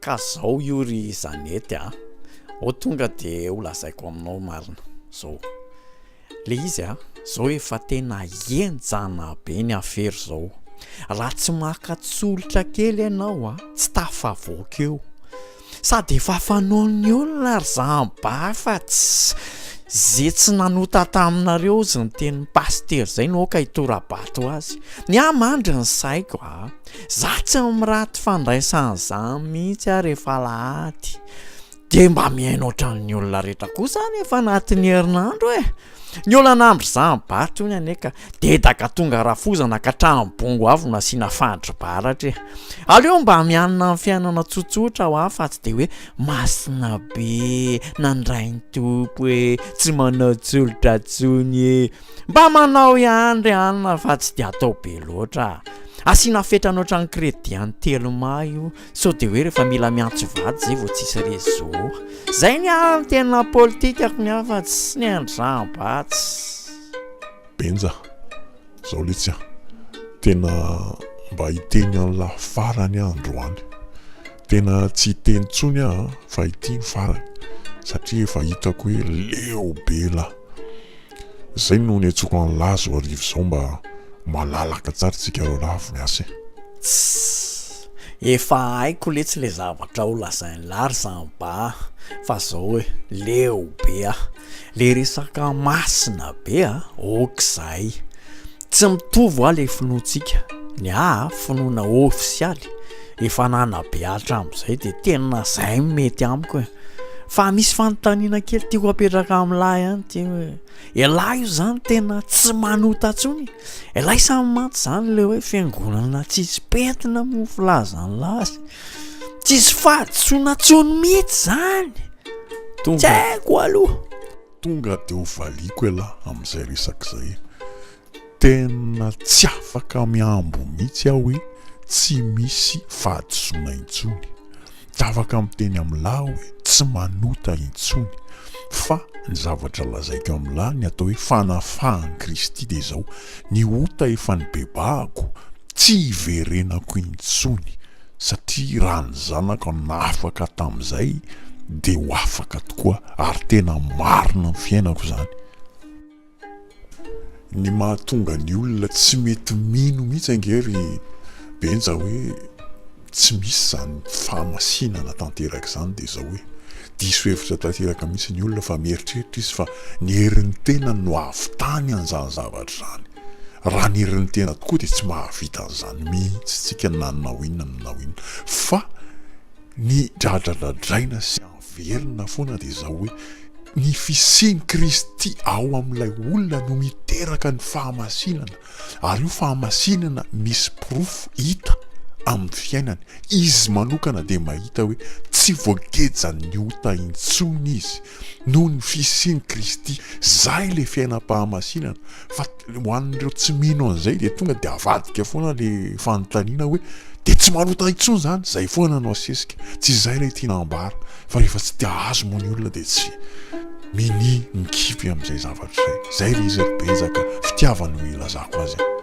ka zao io ry Zanety o tonga de ho lazaiko aminao marina zao le izy zao efa tena enjana be ny afery zao raha tsy makatsolotra kely ianao tsy tafavoaka eo sady efa fanaon'ny olona ry zamba fa zay tsy nanota taminareo zy ny tenin'ny paster zay no ka hitorabato azy ny amandry ny saiko za tsy miraty fandraisan'izany mihitsy rehefa lahady de mba miaino ohatran'ny olona rehetra kosa rehefa anatin'ny herinandro ny olana ambry zambato iny aneka de daka tonga rafozana ka trambongo avy no asiana fandribaratra aleo mba mianina ny fiainana tsotsotra ho fa tsy de hoe masina be nandrainy tompo tsy manao tsolotra tsony mba manao ihany ry anina fa tsy de atao be loatra asiana fetrana ohatran'ny kredi any teloma io so de hoe rehefa mila miantso vady zay vao tsisy rezo zay ny tena politikako ny afa tsy ny andrambatsy benja zao letsy tena mba hiteny an'la farany androany tena tsy hiteny tsony fa hiteny farany satria efa hitako hoe leo be la zay no ny atsoko an lazo arivo zao mba malalaka tsara tsika ro lafo miasa efa haiko letsy le zavatra ho lazainy lary zamba fa zao hoe leo be le resaka masina be okizay tsy mitovy le finoantsika ny finoana ofisialy efa nanabe alitra am'izay de tena zay mety amiko fa misy fanontaniana kely tiako apetraka amin'lahy ihany ty hoe elahy io zany tena tsy manota tsony elahy samy maty zany le hoe fiangonana tsisy pentina mofo lazany lasy tsisy fahatsona tsony mihitsy zany tsy haiko aloha tonga de ho valiko elahy amin'izay resaka zay tena tsy afaka miambo mihitsy hoe tsy misy fahatsona intsony tsy afaka miteny amin'lahy hoe tsy manota intsony fa ny zavatra lazaiko amin'lahy ny atao hoe fanafahan'i Kristy de zao ny ota efa ny bebahako tsy hiverenako intsony satria raha ny zanako nafaka tamin'izay de ho afaka tokoa ary tena marina ny fiainako zany ny mahatonga ny olona tsy mety mino mihitsy angery benja hoe tsy misy zany fahamasinana tanteraka zany de zao hoe diso hevitra tanteraka mihitsy ny olona fa mieritreritra izy fa ny herin'ny tena no avitany an'izany zavatra zany raha ny herin'ny tena tokoa de tsy mahavita an'izany mihitsy tsika nanao inona fa ny dradradradraina sy verina foana de zao hoe ny fisian'i Kristy ao amin'ilay olona no miteraka ny fahamasinana ary io fahamasinana misy proof hita amin'ny fiainany izy manokana de mahita hoe tsy voagejan'ny ota intsony izy noho ny fisian'i Kristy zay le fiainam-pahamasinana fa ho an'ireo tsy mino an'izay de tonga de avadika foana le fanontaniana hoe de tsy manota intsony zany zay foana no asesika tsy zay le tiana ambara fa rehefa tsy te azo moa ny olona de tsy mini mikipy amin'izay zavatra zay le izy benzaka fitiavany ho ilazako azy